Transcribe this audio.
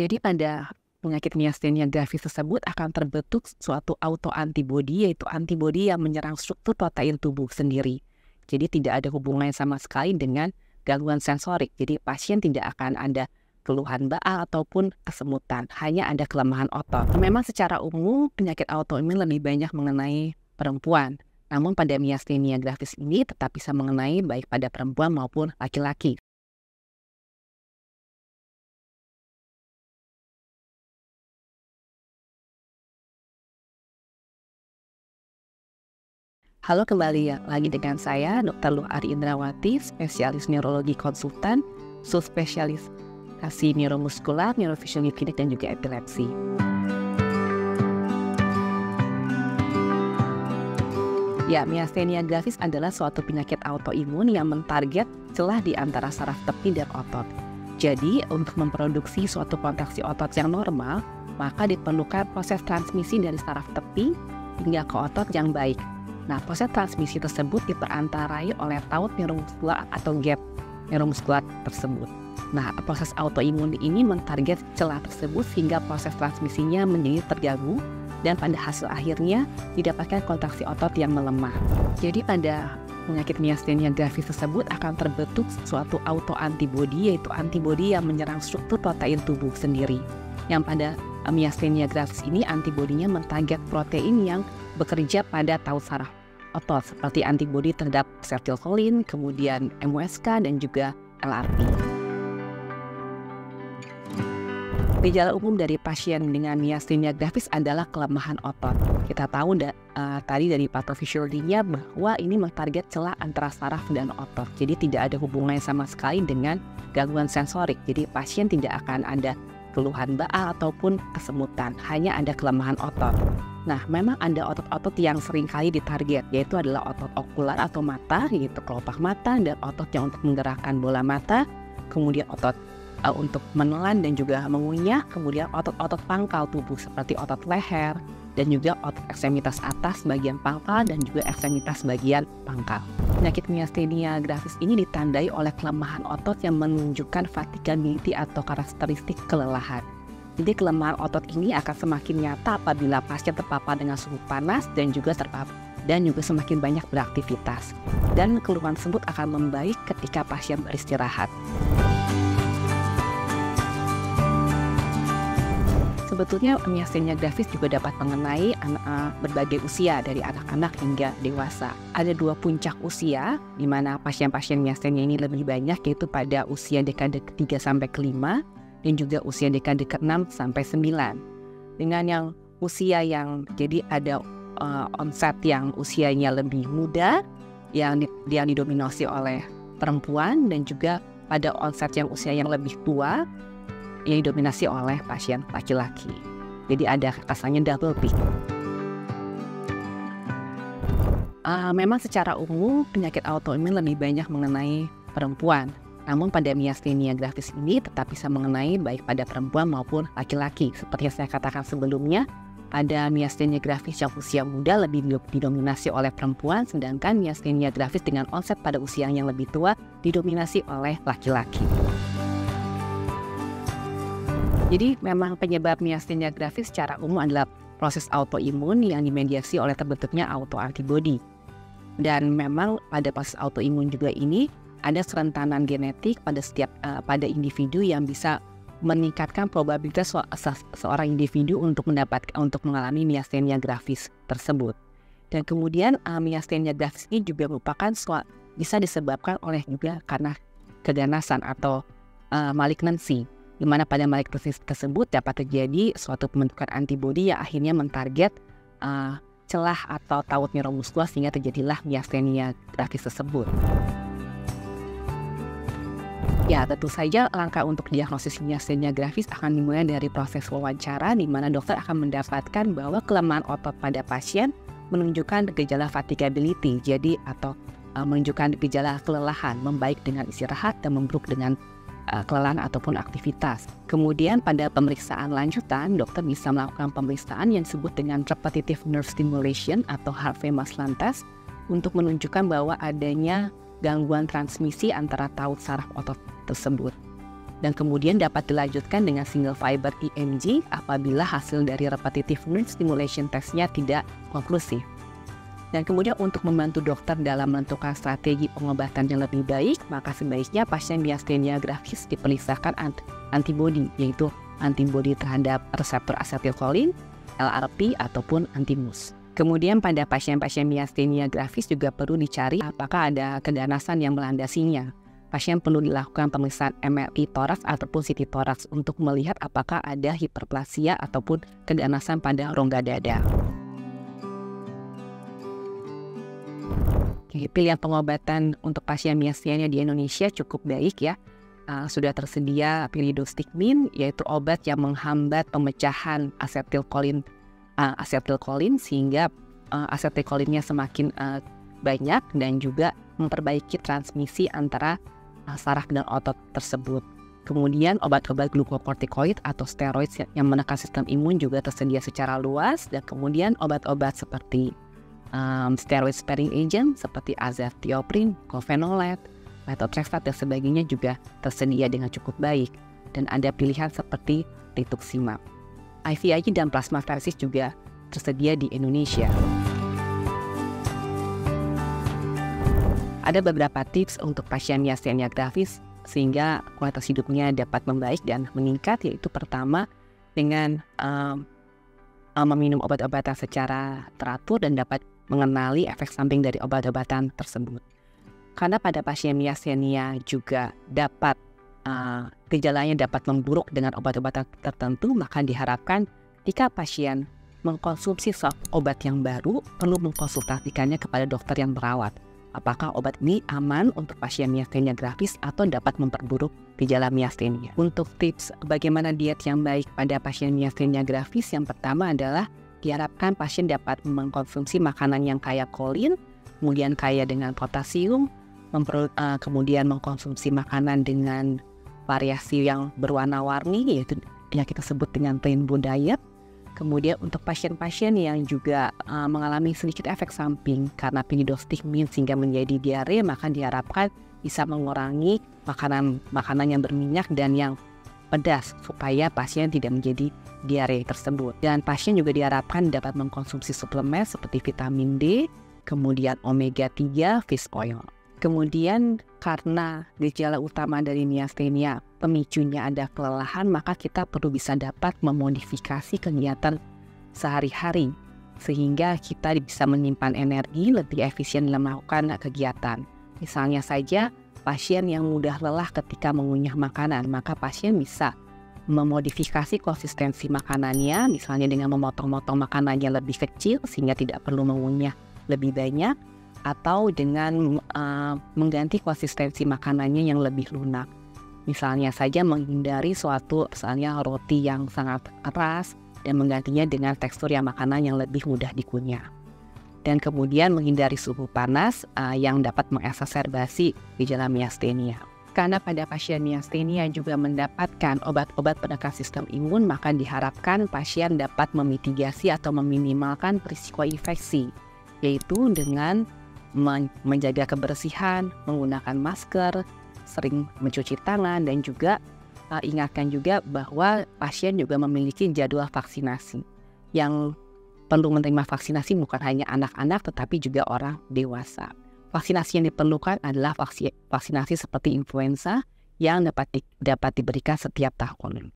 Jadi pada penyakit miastenia gravis tersebut akan terbentuk suatu autoantibodi, yaitu antibodi yang menyerang struktur protein tubuh sendiri. Jadi tidak ada hubungannya sama sekali dengan gangguan sensorik. Jadi pasien tidak akan ada keluhan baal ataupun kesemutan, hanya ada kelemahan otot. Memang secara umum penyakit autoimun lebih banyak mengenai perempuan. Namun pada miastenia gravis ini tetap bisa mengenai baik pada perempuan maupun laki-laki. Halo kembali ya, lagi dengan saya Dr. Luhari Indrawati, spesialis neurologi konsultan, subspesialis kasih neuromuskular, neurofisiologi klinik dan juga epilepsi. Ya, miastenia gravis adalah suatu penyakit autoimun yang mentarget celah di antara saraf tepi dan otot. Jadi, untuk memproduksi suatu kontraksi otot yang normal, maka diperlukan proses transmisi dari saraf tepi hingga ke otot yang baik. Nah, proses transmisi tersebut diperantarai oleh taut neuromuskular atau gap neuromuskular tersebut. Nah, proses autoimun ini mentarget celah tersebut sehingga proses transmisinya menjadi terganggu dan pada hasil akhirnya didapatkan kontraksi otot yang melemah. Jadi pada penyakit miastenia gravis tersebut akan terbentuk suatu autoantibodi, yaitu antibodi yang menyerang struktur protein tubuh sendiri. Yang pada miastenia gravis ini antibodinya mentarget protein yang bekerja pada taut saraf otot seperti antibodi terhadap asetilkolin, kemudian MUSK dan juga LRP. Gejala umum dari pasien dengan miastenia gravis adalah kelemahan otot. Kita tahu tadi dari patofisiologinya bahwa ini mentarget celah antara saraf dan otot. Jadi tidak ada hubungannya sama sekali dengan gangguan sensorik. Jadi pasien tidak akan ada keluhan baal ataupun kesemutan, hanya ada kelemahan otot. Nah, memang ada otot-otot yang sering kali ditarget, yaitu adalah otot okular atau mata, yaitu kelopak mata, dan otot yang untuk menggerakkan bola mata, kemudian otot untuk menelan dan juga mengunyah, kemudian otot-otot pangkal tubuh seperti otot leher, dan juga otot ekstremitas atas bagian pangkal dan juga ekstremitas bagian pangkal. Penyakit miastenia gravis ini ditandai oleh kelemahan otot yang menunjukkan fatigability atau karakteristik kelelahan. Jadi kelemahan otot ini akan semakin nyata apabila pasien terpapar dengan suhu panas dan juga semakin banyak beraktivitas. Dan keluhan tersebut akan membaik ketika pasien beristirahat. Sebetulnya miastenia gravis juga dapat mengenai berbagai usia dari anak-anak hingga dewasa. Ada dua puncak usia di mana pasien-pasien miastenia ini lebih banyak, yaitu pada usia dekade ke-3 sampai ke-5 dan juga usia dekade ke-6 sampai 9. Dengan yang usia yang jadi ada onset yang usianya lebih muda yang didominasi oleh perempuan, dan juga pada onset yang usia yang lebih tua yang didominasi oleh pasien laki-laki. Jadi ada kesannya double peak. Memang secara umum penyakit autoimun lebih banyak mengenai perempuan. Namun pada miastenia gravis ini tetap bisa mengenai baik pada perempuan maupun laki-laki. Seperti yang saya katakan sebelumnya, pada miastenia gravis yang usia muda lebih didominasi oleh perempuan, sedangkan miastenia gravis dengan onset pada usia yang lebih tua didominasi oleh laki-laki. Jadi memang penyebab miastenia gravis secara umum adalah proses autoimun yang dimediasi oleh terbentuknya autoantibodi. Dan memang pada proses autoimun juga ini ada kerentanan genetik pada individu yang bisa meningkatkan probabilitas seorang individu untuk mengalami miastenia gravis tersebut. Dan kemudian miastenia gravis ini juga merupakan bisa disebabkan oleh juga karena keganasan atau malignancy, di mana pada malignancy tersebut dapat terjadi suatu pembentukan antibodi yang akhirnya mentarget celah atau taut neuromuskular sehingga terjadilah miastenia gravis tersebut. Ya, tentu saja langkah untuk diagnosis miastenia gravis akan dimulai dari proses wawancara, di mana dokter akan mendapatkan bahwa kelemahan otot pada pasien menunjukkan gejala fatigability, atau menunjukkan gejala kelelahan, membaik dengan istirahat dan memburuk dengan kelelahan ataupun aktivitas. Kemudian pada pemeriksaan lanjutan, dokter bisa melakukan pemeriksaan yang disebut dengan repetitive nerve stimulation atau Harvey Maslin test untuk menunjukkan bahwa adanya gangguan transmisi antara taut saraf otot tersebut. Dan kemudian dapat dilanjutkan dengan single fiber EMG apabila hasil dari repetitive nerve stimulation testnya tidak konklusif. Dan kemudian untuk membantu dokter dalam menentukan strategi pengobatan yang lebih baik, maka sebaiknya pasien miastenia gravis diperiksakan antibodi, yaitu antibodi terhadap reseptor asetilkolin, LRP, ataupun anti-MUS. Kemudian pada pasien-pasien miastenia gravis juga perlu dicari apakah ada keganasan yang melandasinya. Pasien perlu dilakukan pemeriksaan MRI toraks ataupun CT toraks untuk melihat apakah ada hiperplasia ataupun keganasan pada rongga dada. Pilihan pengobatan untuk pasien miastenia di Indonesia cukup baik ya. Sudah tersedia piridostigmin, yaitu obat yang menghambat pemecahan asetilkolin sehingga asetilkolinnya semakin banyak dan juga memperbaiki transmisi antara saraf dan otot tersebut. Kemudian obat-obat glukokortikoid atau steroid yang menekan sistem imun juga tersedia secara luas, dan kemudian obat-obat seperti steroid sparing agent seperti azathioprine, clofenolet, methotrexate dan sebagainya juga tersedia dengan cukup baik, dan ada pilihan seperti rituximab. IVIG dan plasmapheresis juga tersedia di Indonesia. Ada beberapa tips untuk pasien miastenia gravis sehingga kualitas hidupnya dapat membaik dan meningkat, yaitu pertama dengan meminum obat-obatan secara teratur dan dapat mengenali efek samping dari obat-obatan tersebut. Karena pada pasien miastenia juga dapat gejalanya dapat memburuk dengan obat-obatan tertentu, maka diharapkan jika pasien mengkonsumsi obat yang baru, perlu mengkonsultasikannya kepada dokter yang merawat. Apakah obat ini aman untuk pasien miastenia gravis atau dapat memperburuk gejala miastenia. Untuk tips bagaimana diet yang baik pada pasien miastenia gravis, yang pertama adalah diharapkan pasien dapat mengkonsumsi makanan yang kaya kolin, kemudian kaya dengan potasium, kemudian mengkonsumsi makanan dengan variasi yang berwarna-warni, yaitu yang kita sebut dengan rainbow diet. Kemudian untuk pasien-pasien yang juga mengalami sedikit efek samping karena piridostigmin sehingga menjadi diare, maka diharapkan bisa mengurangi makanan yang berminyak dan yang pedas supaya pasien tidak menjadi diare tersebut. Dan pasien juga diharapkan dapat mengkonsumsi suplemen seperti vitamin D, kemudian omega 3, fish oil. Kemudian karena gejala utama dari miastenia pemicunya ada kelelahan, maka kita perlu bisa dapat memodifikasi kegiatan sehari-hari sehingga kita bisa menyimpan energi lebih efisien dalam melakukan kegiatan. Misalnya saja pasien yang mudah lelah ketika mengunyah makanan, maka pasien bisa memodifikasi konsistensi makanannya, misalnya dengan memotong-motong makanannya lebih kecil sehingga tidak perlu mengunyah lebih banyak, atau dengan mengganti konsistensi makanannya yang lebih lunak. Misalnya saja menghindari misalnya roti yang sangat keras dan menggantinya dengan tekstur makanan yang lebih mudah dikunyah. Dan kemudian menghindari suhu panas yang dapat mengeksaserbasi gejala miastenia. Karena pada pasien miastenia juga mendapatkan obat-obat penekan sistem imun, maka diharapkan pasien dapat memitigasi atau meminimalkan risiko infeksi, yaitu dengan menjaga kebersihan, menggunakan masker, sering mencuci tangan, dan juga ingatkan juga bahwa pasien juga memiliki jadwal vaksinasi. Yang perlu menerima vaksinasi bukan hanya anak-anak tetapi juga orang dewasa. Vaksinasi yang diperlukan adalah vaksinasi seperti influenza yang dapat diberikan setiap tahun.